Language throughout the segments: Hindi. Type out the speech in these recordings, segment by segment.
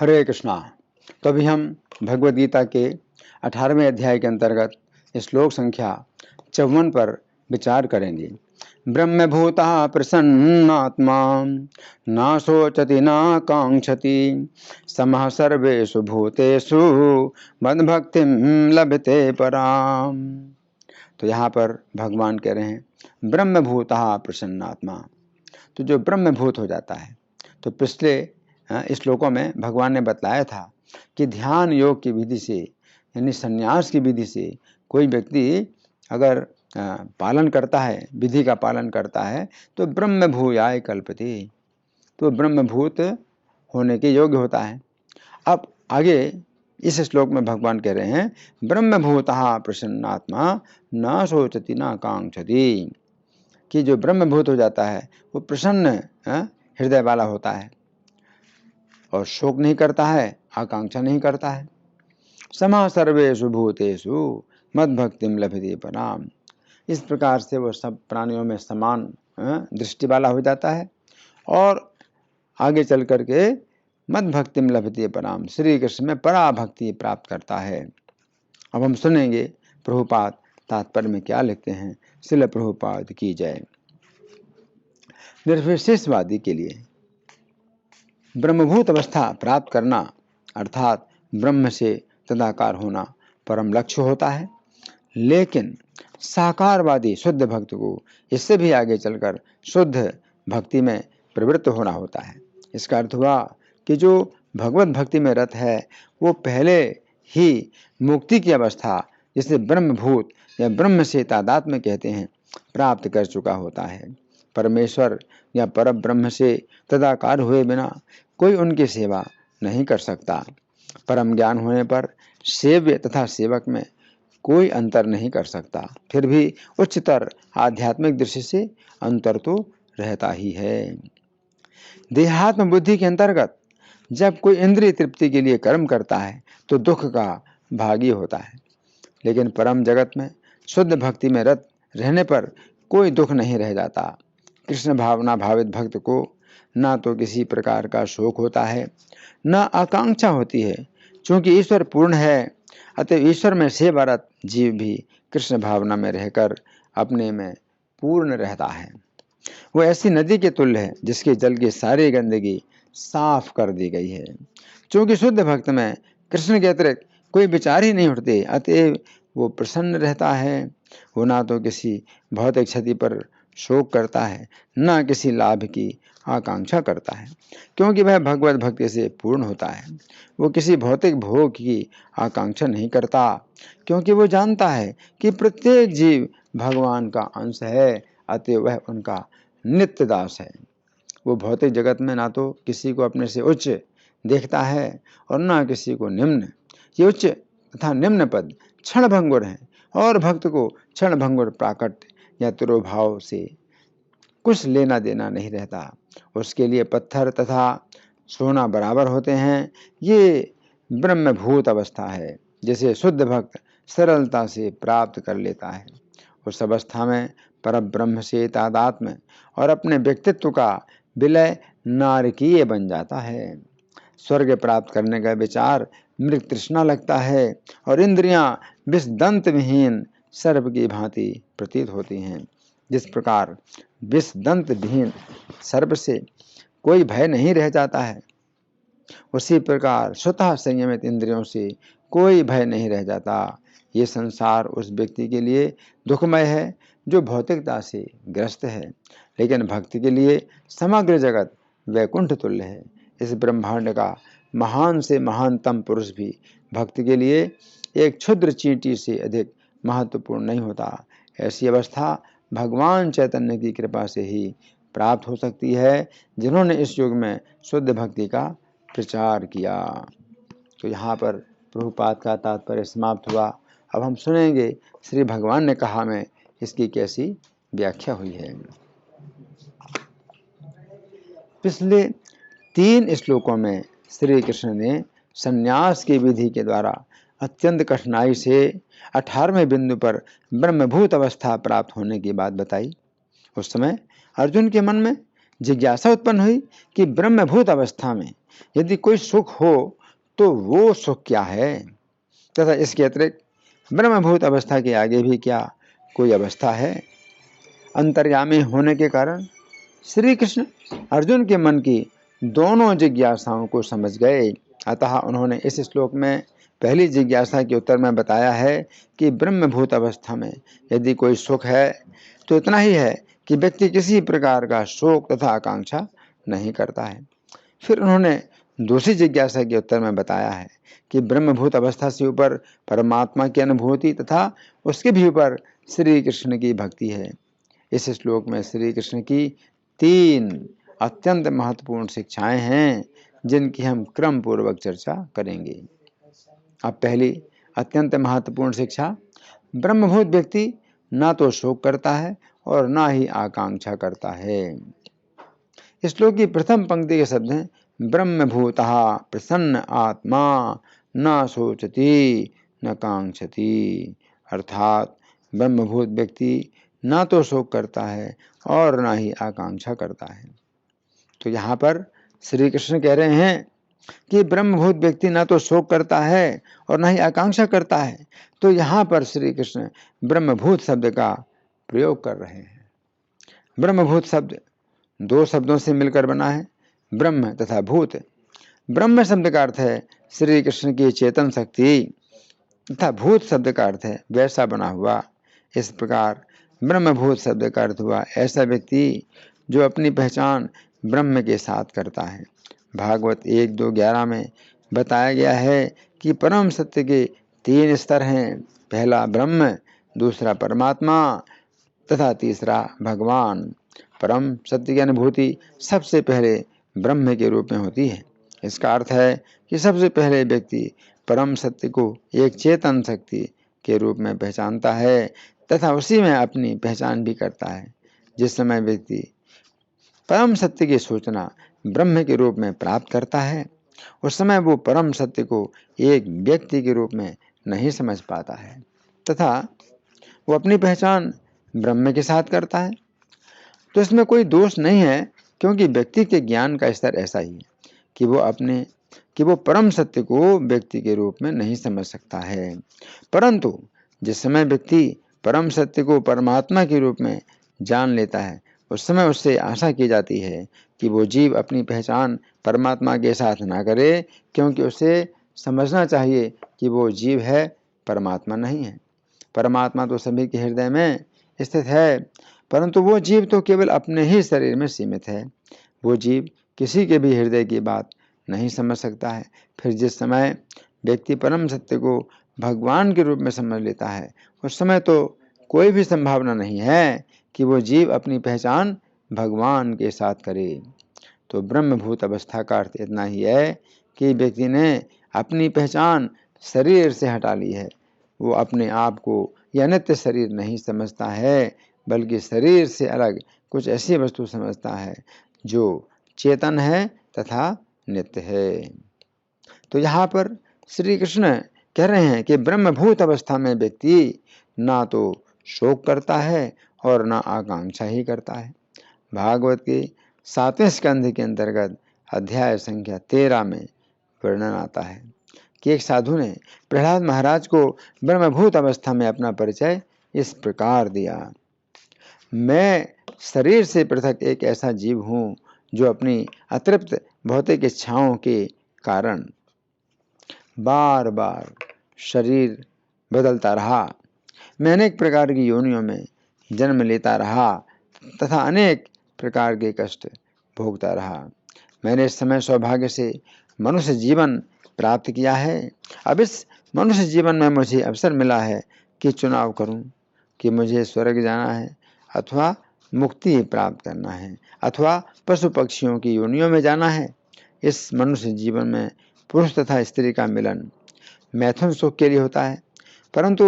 हरे कृष्णा। तो अभी हम भगवद गीता के 18वें अध्याय के अंतर्गत श्लोक संख्या 54 पर विचार करेंगे। ब्रह्मभूता प्रसन्नात्मा न शोचति न कांक्षति समः सर्वेषु भूतेषु मद्भक्तिं लभते पराम। तो यहाँ पर भगवान कह रहे हैं ब्रह्मभूता प्रसन्नात्मा, तो जो ब्रह्मभूत हो जाता है। तो पिछले श्लोकों में भगवान ने बतलाया था कि ध्यान योग की विधि से यानी संन्यास की विधि से कोई व्यक्ति अगर पालन करता है, विधि का पालन करता है, तो ब्रह्मभूयाय कल्पते, तो ब्रह्मभूत होने के योग्य होता है। अब आगे इस श्लोक में भगवान कह रहे हैं ब्रह्मभूतः प्रसन्नात्मा न शोचति न कांक्षति, कि जो ब्रह्मभूत हो जाता है वो प्रसन्न हृदय वाला होता है और शोक नहीं करता है, आकांक्षा नहीं करता है। समा सर्वेषु भूतेषु मद्भक्तिम लभते पराम, इस प्रकार से वो सब प्राणियों में समान दृष्टि वाला हो जाता है और आगे चल करके मद्भक्तिम लभते पराम, श्री कृष्ण में पराभक्ति प्राप्त करता है। अब हम सुनेंगे प्रभुपाद तात्पर्य में क्या लिखते हैं। श्रील प्रभुपाद की जय। निर्विशेषवादी के लिए ब्रह्मभूत अवस्था प्राप्त करना अर्थात ब्रह्म से तदाकार होना परम लक्ष्य होता है, लेकिन साकारवादी शुद्ध भक्त को इससे भी आगे चलकर शुद्ध भक्ति में प्रवृत्त होना होता है। इसका अर्थ हुआ कि जो भगवत भक्ति में रत है वो पहले ही मुक्ति की अवस्था, जिसे ब्रह्मभूत या ब्रह्म से तादात्म्य कहते हैं, प्राप्त कर चुका होता है। परमेश्वर या पर ब्रह्म से तदाकार हुए बिना कोई उनकी सेवा नहीं कर सकता। परम ज्ञान होने पर सेव्य तथा सेवक में कोई अंतर नहीं कर सकता, फिर भी उच्चतर आध्यात्मिक दृष्टि से अंतर तो रहता ही है। देहात्म बुद्धि के अंतर्गत जब कोई इंद्रिय तृप्ति के लिए कर्म करता है तो दुख का भागी होता है, लेकिन परम जगत में शुद्ध भक्ति में रत रहने पर कोई दुख नहीं रह जाता। कृष्ण भावना भावित भक्त को ना तो किसी प्रकार का शोक होता है, न आकांक्षा होती है। चूंकि ईश्वर पूर्ण है, अतः ईश्वर में सेवारत जीव भी कृष्ण भावना में रहकर अपने में पूर्ण रहता है। वो ऐसी नदी के तुल्य है जिसके जल की सारी गंदगी साफ कर दी गई है। चूंकि शुद्ध भक्त में कृष्ण के अतिरिक्त कोई विचार ही नहीं उठते, अतएव वो प्रसन्न रहता है। वो ना तो किसी भौतिक क्षति पर शोक करता है, न किसी लाभ की आकांक्षा करता है, क्योंकि वह भगवत भक्ति से पूर्ण होता है। वो किसी भौतिक भोग की आकांक्षा नहीं करता, क्योंकि वो जानता है कि प्रत्येक जीव भगवान का अंश है, अतः वह उनका नित्य दास है। वो भौतिक जगत में ना तो किसी को अपने से उच्च देखता है और न किसी को निम्न। ये उच्च तथा निम्न पद क्षण भंगुर है और भक्त को क्षण भंगुर प्राकट या तिरोभाव से कुछ लेना देना नहीं रहता। उसके लिए पत्थर तथा सोना बराबर होते हैं। ये ब्रह्मभूत अवस्था है जिसे शुद्ध भक्त सरलता से प्राप्त कर लेता है। उस अवस्था में परब्रह्म से तादात्म्य और अपने व्यक्तित्व का विलय नारकीय बन जाता है। स्वर्ग प्राप्त करने का विचार मृग तृष्णा लगता है और इंद्रियां विषदंत विहीन सर्प की भांति प्रतीत होती हैं। जिस प्रकार विषदंत विहीन सर्प से कोई भय नहीं रह जाता है, उसी प्रकार स्वतः संयमित इंद्रियों से कोई भय नहीं रह जाता। ये संसार उस व्यक्ति के लिए दुखमय है जो भौतिकता से ग्रस्त है, लेकिन भक्ति के लिए समग्र जगत वैकुंठ तुल्य है। इस ब्रह्मांड का महान से महानतम पुरुष भी भक्ति के लिए एक क्षुद्र चींटी से अधिक महत्वपूर्ण नहीं होता। ऐसी अवस्था भगवान चैतन्य की कृपा से ही प्राप्त हो सकती है, जिन्होंने इस युग में शुद्ध भक्ति का प्रचार किया। तो यहाँ पर प्रभुपाद का तात्पर्य समाप्त हुआ। अब हम सुनेंगे श्री भगवान ने कहा में इसकी कैसी व्याख्या हुई है। पिछले 3 श्लोकों में श्री कृष्ण ने संन्यास की विधि के द्वारा अत्यंत कठिनाई से 18वें बिंदु पर ब्रह्मभूत अवस्था प्राप्त होने की बात बताई। उस समय अर्जुन के मन में जिज्ञासा उत्पन्न हुई कि ब्रह्मभूत अवस्था में यदि कोई सुख हो तो वो सुख क्या है, तथा इसके अतिरिक्त ब्रह्मभूत अवस्था के आगे भी क्या कोई अवस्था है। अंतर्यामी होने के कारण श्री कृष्ण अर्जुन के मन की दोनों जिज्ञासाओं को समझ गए। अतः उन्होंने इस श्लोक में पहली जिज्ञासा के उत्तर में बताया है कि ब्रह्मभूत अवस्था में यदि कोई सुख है तो इतना ही है कि व्यक्ति किसी प्रकार का शोक तथा आकांक्षा नहीं करता है। फिर उन्होंने दूसरी जिज्ञासा के उत्तर में बताया है कि ब्रह्मभूत अवस्था से ऊपर परमात्मा की अनुभूति तथा उसके भी ऊपर श्री कृष्ण की भक्ति है। इस श्लोक में श्री कृष्ण की 3 अत्यंत महत्वपूर्ण शिक्षाएं हैं जिनकी हम क्रम पूर्वक चर्चा करेंगे। अब पहली अत्यंत महत्वपूर्ण शिक्षा, ब्रह्मभूत व्यक्ति ना तो शोक करता है और ना ही आकांक्षा करता है। इस श्लोक की प्रथम पंक्ति के शब्द हैं, ब्रह्मभूतः प्रसन्न आत्मा न सोचती न कांक्षति, अर्थात ब्रह्मभूत व्यक्ति ना तो शोक करता है और ना ही आकांक्षा करता है। तो यहाँ पर श्री कृष्ण कह रहे हैं कि ब्रह्मभूत व्यक्ति ना तो शोक करता है और ना ही आकांक्षा करता है। तो यहाँ पर श्री कृष्ण ब्रह्मभूत शब्द का प्रयोग कर रहे हैं। ब्रह्मभूत शब्द 2 शब्दों से मिलकर बना है, ब्रह्म तथा भूत। ब्रह्म शब्द का अर्थ है श्री कृष्ण की चेतन शक्ति तथा भूत शब्द का अर्थ है वैसा बना हुआ। इस प्रकार ब्रह्मभूत शब्द का अर्थ हुआ ऐसा व्यक्ति जो अपनी पहचान ब्रह्म के साथ करता है। भागवत 1.2.11 में बताया गया है कि परम सत्य के 3 स्तर हैं, पहला ब्रह्म, दूसरा परमात्मा तथा तीसरा भगवान। परम सत्य की अनुभूति सबसे पहले ब्रह्म के रूप में होती है। इसका अर्थ है कि सबसे पहले व्यक्ति परम सत्य को एक चेतन शक्ति के रूप में पहचानता है तथा उसी में अपनी पहचान भी करता है। जिस समय व्यक्ति परम सत्य की सूचना ब्रह्म के रूप में प्राप्त करता है उस समय वो परम सत्य को एक व्यक्ति के रूप में नहीं समझ पाता है तथा वो अपनी पहचान ब्रह्म के साथ करता है। तो इसमें कोई दोष नहीं है, क्योंकि व्यक्ति के ज्ञान का स्तर ऐसा ही है कि वो परम सत्य को व्यक्ति के रूप में नहीं समझ सकता है। परंतु जिस समय व्यक्ति परम सत्य को परमात्मा के रूप में जान लेता है उस समय उससे आशा की जाती है कि वो जीव अपनी पहचान परमात्मा के साथ ना करे, क्योंकि उसे समझना चाहिए कि वो जीव है, परमात्मा नहीं है। परमात्मा तो सभी के हृदय में स्थित है, परंतु वो जीव तो केवल अपने ही शरीर में सीमित है। वो जीव किसी के भी हृदय की बात नहीं समझ सकता है। फिर जिस समय व्यक्ति परम सत्य को भगवान के रूप में समझ लेता है उस समय तो कोई भी संभावना नहीं है कि वो जीव अपनी पहचान भगवान के साथ करे। तो ब्रह्मभूत अवस्था का अर्थ इतना ही है कि व्यक्ति ने अपनी पहचान शरीर से हटा ली है। वो अपने आप को यह नित्य शरीर नहीं समझता है, बल्कि शरीर से अलग कुछ ऐसी वस्तु समझता है जो चेतन है तथा नित्य है। तो यहाँ पर श्री कृष्ण कह रहे हैं कि ब्रह्मभूत अवस्था में व्यक्ति ना तो शोक करता है और ना आकांक्षा ही करता है। भागवत के 7वें स्कंध के अंतर्गत अध्याय संख्या 13 में वर्णन आता है कि एक साधु ने प्रहलाद महाराज को ब्रह्मभूत अवस्था में अपना परिचय इस प्रकार दिया, मैं शरीर से पृथक एक ऐसा जीव हूँ जो अपनी अतृप्त भौतिक इच्छाओं के कारण बार बार शरीर बदलता रहा। मैं अनेक प्रकार की योनियों में जन्म लेता रहा तथा अनेक प्रकार के कष्ट भोगता रहा। मैंने इस समय सौभाग्य से मनुष्य जीवन प्राप्त किया है। अब इस मनुष्य जीवन में मुझे अवसर मिला है कि चुनाव करूं कि मुझे स्वर्ग जाना है अथवा मुक्ति प्राप्त करना है अथवा पशु पक्षियों की योनियों में जाना है। इस मनुष्य जीवन में पुरुष तथा स्त्री का मिलन मैथुन सुख के लिए होता है, परंतु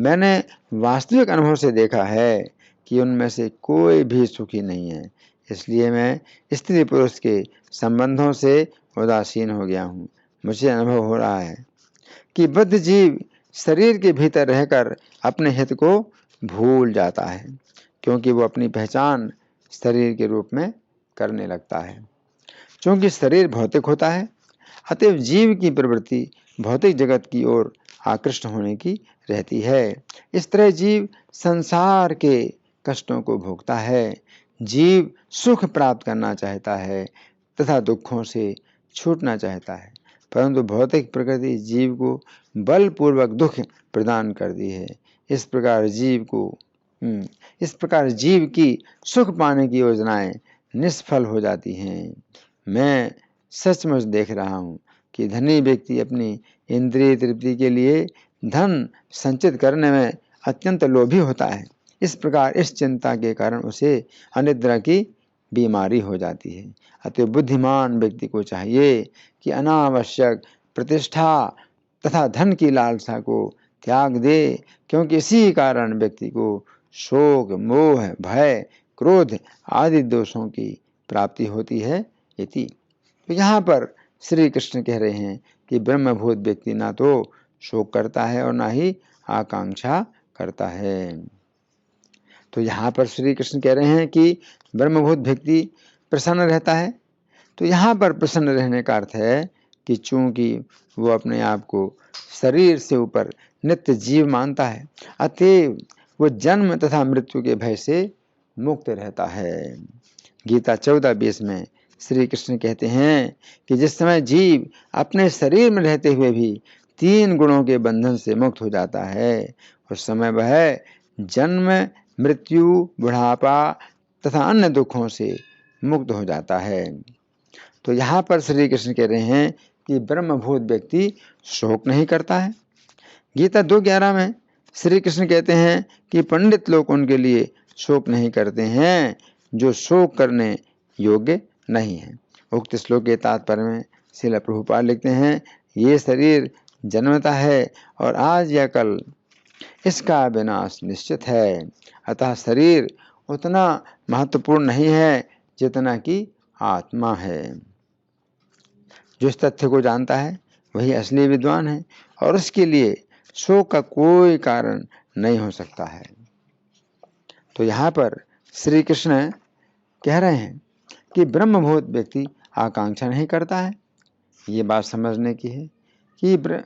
मैंने वास्तविक अनुभव से देखा है कि उनमें से कोई भी सुखी नहीं है। इसलिए मैं स्त्री पुरुष के संबंधों से उदासीन हो गया हूँ। मुझे अनुभव हो रहा है कि बद्ध जीव शरीर के भीतर रहकर अपने हित को भूल जाता है, क्योंकि वो अपनी पहचान शरीर के रूप में करने लगता है। क्योंकि शरीर भौतिक होता है अतएव जीव की प्रवृत्ति भौतिक जगत की ओर आकृष्ट होने की रहती है। इस तरह जीव संसार के कष्टों को भोगता है। जीव सुख प्राप्त करना चाहता है तथा दुखों से छूटना चाहता है, परंतु भौतिक प्रकृति जीव को बलपूर्वक दुख प्रदान कर दी है। इस प्रकार जीव की सुख पाने की योजनाएं निष्फल हो जाती हैं। मैं सचमुच देख रहा हूँ कि धनी व्यक्ति अपनी इंद्रिय तृप्ति के लिए धन संचित करने में अत्यंत लोभी होता है। इस प्रकार इस चिंता के कारण उसे अनिद्रा की बीमारी हो जाती है। अतः बुद्धिमान व्यक्ति को चाहिए कि अनावश्यक प्रतिष्ठा तथा धन की लालसा को त्याग दे, क्योंकि इसी कारण व्यक्ति को शोक, मोह, भय, क्रोध आदि दोषों की प्राप्ति होती है। इति। तो यहाँ पर श्री कृष्ण कह रहे हैं कि ब्रह्मभूत व्यक्ति ना तो शोक करता है और ना ही आकांक्षा करता है। तो यहाँ पर श्री कृष्ण कह रहे हैं कि ब्रह्मभूत व्यक्ति प्रसन्न रहता है। तो यहाँ पर प्रसन्न रहने का अर्थ है कि चूंकि वो अपने आप को शरीर से ऊपर नित्य जीव मानता है, अतएव वो जन्म तथा मृत्यु के भय से मुक्त रहता है। गीता 14:20 में श्री कृष्ण कहते हैं कि जिस समय जीव अपने शरीर में रहते हुए भी 3 गुणों के बंधन से मुक्त हो जाता है, उस समय वह जन्म, मृत्यु, बुढ़ापा तथा अन्य दुखों से मुक्त हो जाता है। तो यहाँ पर श्री कृष्ण कह रहे हैं कि ब्रह्मभूत व्यक्ति शोक नहीं करता है। गीता 2:11 में श्री कृष्ण कहते हैं कि पंडित लोग उनके लिए शोक नहीं करते हैं जो शोक करने योग्य नहीं है। उक्त श्लोक के तात्पर्य में श्रील प्रभुपाद लिखते हैं, ये शरीर जन्मता है और आज या कल इसका विनाश निश्चित है। अतः शरीर उतना महत्वपूर्ण नहीं है जितना कि आत्मा है। जो इस तथ्य को जानता है वही असली विद्वान है और उसके लिए शोक का कोई कारण नहीं हो सकता है। तो यहाँ पर श्री कृष्ण कह रहे हैं कि ब्रह्मभूत व्यक्ति आकांक्षा नहीं करता है। ये बात समझने की है कि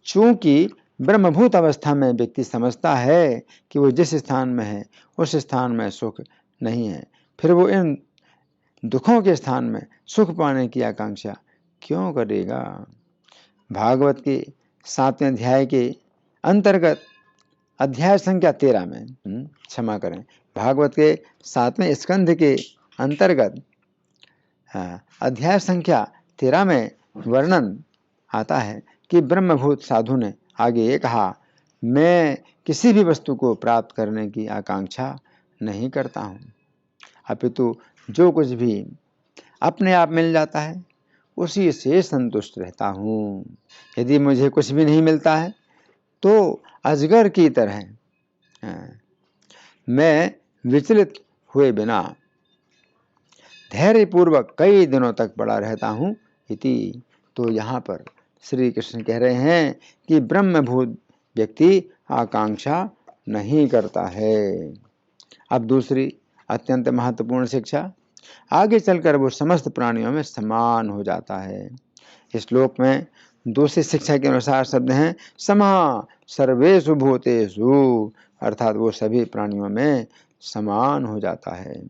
चूंकि ब्रह्मभूत अवस्था में व्यक्ति समझता है कि वो जिस स्थान में है उस स्थान में सुख नहीं है, फिर वो इन दुखों के स्थान में सुख पाने की आकांक्षा क्यों करेगा। भागवत के 7वें अध्याय के अंतर्गत अध्याय संख्या 13 में क्षमा करें, भागवत के 7वें स्कंध के अंतर्गत अध्याय संख्या 13 में वर्णन आता है कि ब्रह्मभूत साधु ने आगे ये कहा, मैं किसी भी वस्तु को प्राप्त करने की आकांक्षा नहीं करता हूँ, अपितु जो कुछ भी अपने आप मिल जाता है उसी से संतुष्ट रहता हूँ। यदि मुझे कुछ भी नहीं मिलता है तो अजगर की तरह मैं विचलित हुए बिना धैर्यपूर्वक कई दिनों तक पड़ा रहता हूँ। इति। तो यहाँ पर श्री कृष्ण कह रहे हैं कि ब्रह्मभूत व्यक्ति आकांक्षा नहीं करता है। अब दूसरी अत्यंत महत्वपूर्ण शिक्षा, आगे चलकर वो समस्त प्राणियों में समान हो जाता है। इस श्लोक में दूसरी शिक्षा के अनुसार शब्द हैं समा सर्वेषु भूतेषु, अर्थात वो सभी प्राणियों में समान हो जाता है।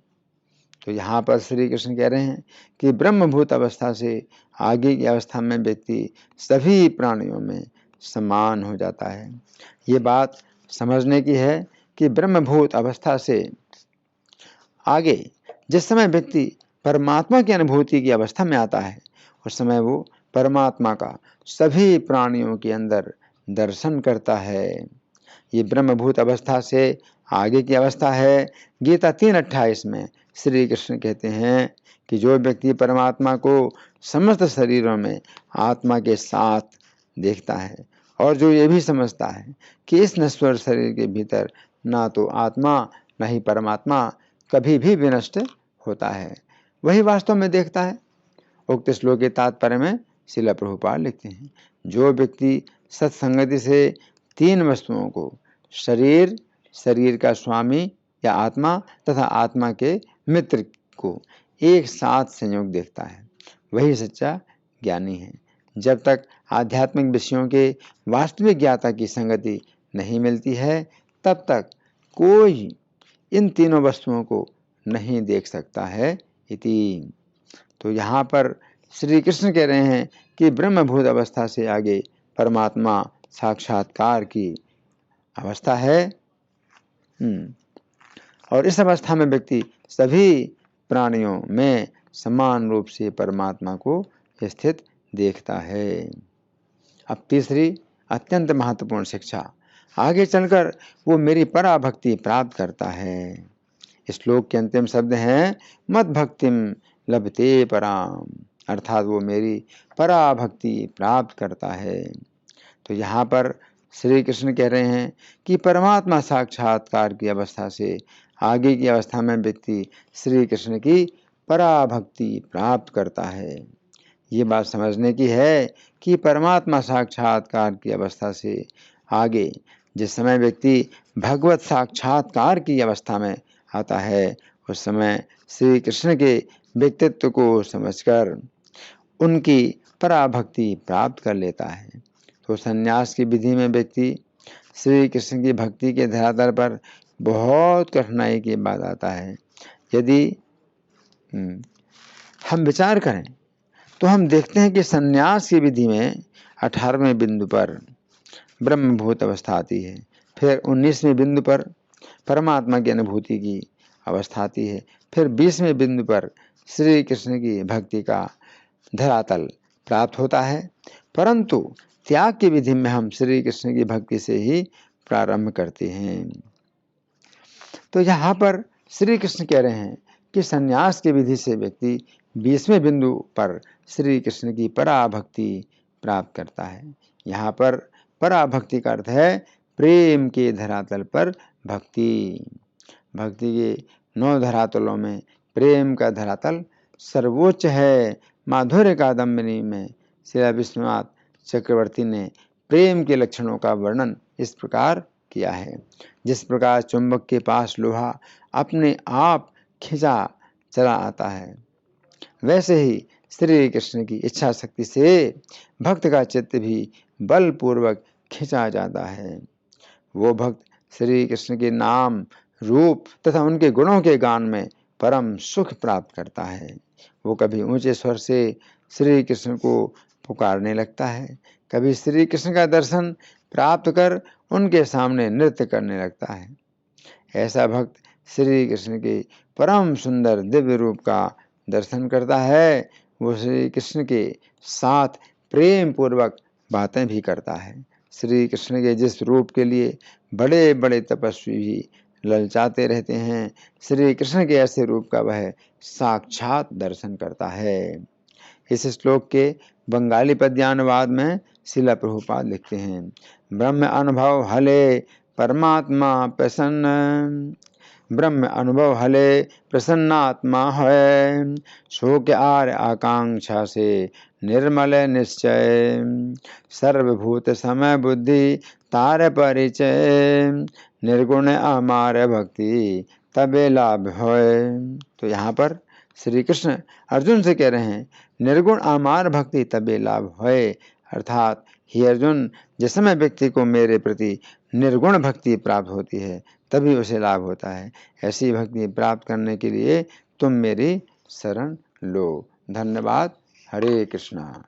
तो यहाँ पर श्री कृष्ण कह रहे हैं कि ब्रह्मभूत अवस्था से आगे की अवस्था में व्यक्ति सभी प्राणियों में समान हो जाता है। ये बात समझने की है कि ब्रह्मभूत अवस्था से आगे जिस समय व्यक्ति परमात्मा की अनुभूति की अवस्था में आता है उस समय वो परमात्मा का सभी प्राणियों के अंदर दर्शन करता है। ये ब्रह्मभूत अवस्था से आगे की अवस्था है। गीता 3:28 में श्री कृष्ण कहते हैं कि जो व्यक्ति परमात्मा को समस्त शरीरों में आत्मा के साथ देखता है और जो ये भी समझता है कि इस नश्वर शरीर के भीतर ना तो आत्मा न ही परमात्मा कभी भी विनष्ट होता है, वही वास्तव में देखता है। उक्त श्लोक के तात्पर्य में श्रील प्रभुपाद लिखते हैं, जो व्यक्ति सत्संगति से 3 वस्तुओं को शरीर, शरीर का स्वामी या आत्मा तथा आत्मा के मित्र को एक साथ संयोग देखता है, वही सच्चा ज्ञानी है। जब तक आध्यात्मिक विषयों के वास्तविक ज्ञाता की संगति नहीं मिलती है, तब तक कोई इन तीनों वस्तुओं को नहीं देख सकता है इति। तो यहाँ पर श्री कृष्ण कह रहे हैं कि ब्रह्मभूत अवस्था से आगे परमात्मा साक्षात्कार की अवस्था है। और इस अवस्था में व्यक्ति सभी प्राणियों में समान रूप से परमात्मा को स्थित देखता है। अब तीसरी अत्यंत महत्वपूर्ण शिक्षा, आगे चलकर वो मेरी पराभक्ति प्राप्त करता है। इस श्लोक के अंतिम शब्द हैं मद भक्तिम लभते पराम, अर्थात वो मेरी पराभक्ति प्राप्त करता है। तो यहाँ पर श्री कृष्ण कह रहे हैं कि परमात्मा साक्षात्कार की अवस्था से आगे की अवस्था में व्यक्ति श्री कृष्ण की पराभक्ति प्राप्त करता है। ये बात समझने की है कि परमात्मा साक्षात्कार की अवस्था से आगे जिस समय व्यक्ति भगवत साक्षात्कार की अवस्था में आता है, उस समय श्री कृष्ण के व्यक्तित्व को समझकर उनकी पराभक्ति प्राप्त कर लेता है। तो संन्यास की विधि में व्यक्ति श्री कृष्ण की भक्ति के धरातल पर बहुत कठिनाई की बात आता है। यदि हम विचार करें तो हम देखते हैं कि संन्यास की विधि में 18वें बिंदु पर ब्रह्मभूत अवस्था आती है, फिर 19वें बिंदु पर परमात्मा की अनुभूति की अवस्था आती है, फिर 20वें बिंदु पर श्री कृष्ण की भक्ति का धरातल प्राप्त होता है। परंतु त्याग की विधि में हम श्री कृष्ण की भक्ति से ही प्रारंभ करते हैं। तो यहाँ पर श्री कृष्ण कह रहे हैं कि संन्यास की विधि से व्यक्ति 20वें बिंदु पर श्री कृष्ण की पराभक्ति प्राप्त करता है। यहाँ पर पराभक्ति का अर्थ है प्रेम के धरातल पर भक्ति। भक्ति के 9 धरातलों में प्रेम का धरातल सर्वोच्च है। माधुर्य कादम्बिनी में श्री विश्वनाथ चक्रवर्ती ने प्रेम के लक्षणों का वर्णन इस प्रकार किया है, जिस प्रकार चुंबक के पास लोहा अपने आप खिंचा चला आता है, वैसे ही श्री कृष्ण की इच्छा शक्ति से भक्त का चित्त भी बलपूर्वक खिंचा जाता है। वो भक्त श्री कृष्ण के नाम, रूप तथा उनके गुणों के गान में परम सुख प्राप्त करता है। वो कभी ऊंचे स्वर से श्री कृष्ण को पुकारने लगता है, कभी श्री कृष्ण का दर्शन प्राप्त कर उनके सामने नृत्य करने लगता है। ऐसा भक्त श्री कृष्ण के परम सुंदर दिव्य रूप का दर्शन करता है। वो श्री कृष्ण के साथ प्रेम पूर्वक बातें भी करता है। श्री कृष्ण के जिस रूप के लिए बड़े बड़े तपस्वी भी ललचाते रहते हैं, श्री कृष्ण के ऐसे रूप का वह साक्षात दर्शन करता है। इस श्लोक के बंगाली पद्यानुवाद में शिला प्रभुपाद लिखते हैं, ब्रह्म अनुभव हले परमात्मा प्रसन्न, ब्रह्म अनुभव हले प्रसन्नात्मा है, शोक आर आकांक्षा से निर्मल निश्चय, सर्वभूत समय बुद्धि तार परिचय, निर्गुण अमार भक्ति तबे लाभ होय। तो यहाँ पर श्री कृष्ण अर्जुन से कह रहे हैं निर्गुण अमार भक्ति तबे लाभ होय, अर्थात हे अर्जुन, जिस समय व्यक्ति को मेरे प्रति निर्गुण भक्ति प्राप्त होती है तभी उसे लाभ होता है। ऐसी भक्ति प्राप्त करने के लिए तुम मेरी शरण लो। धन्यवाद। हरे कृष्णा।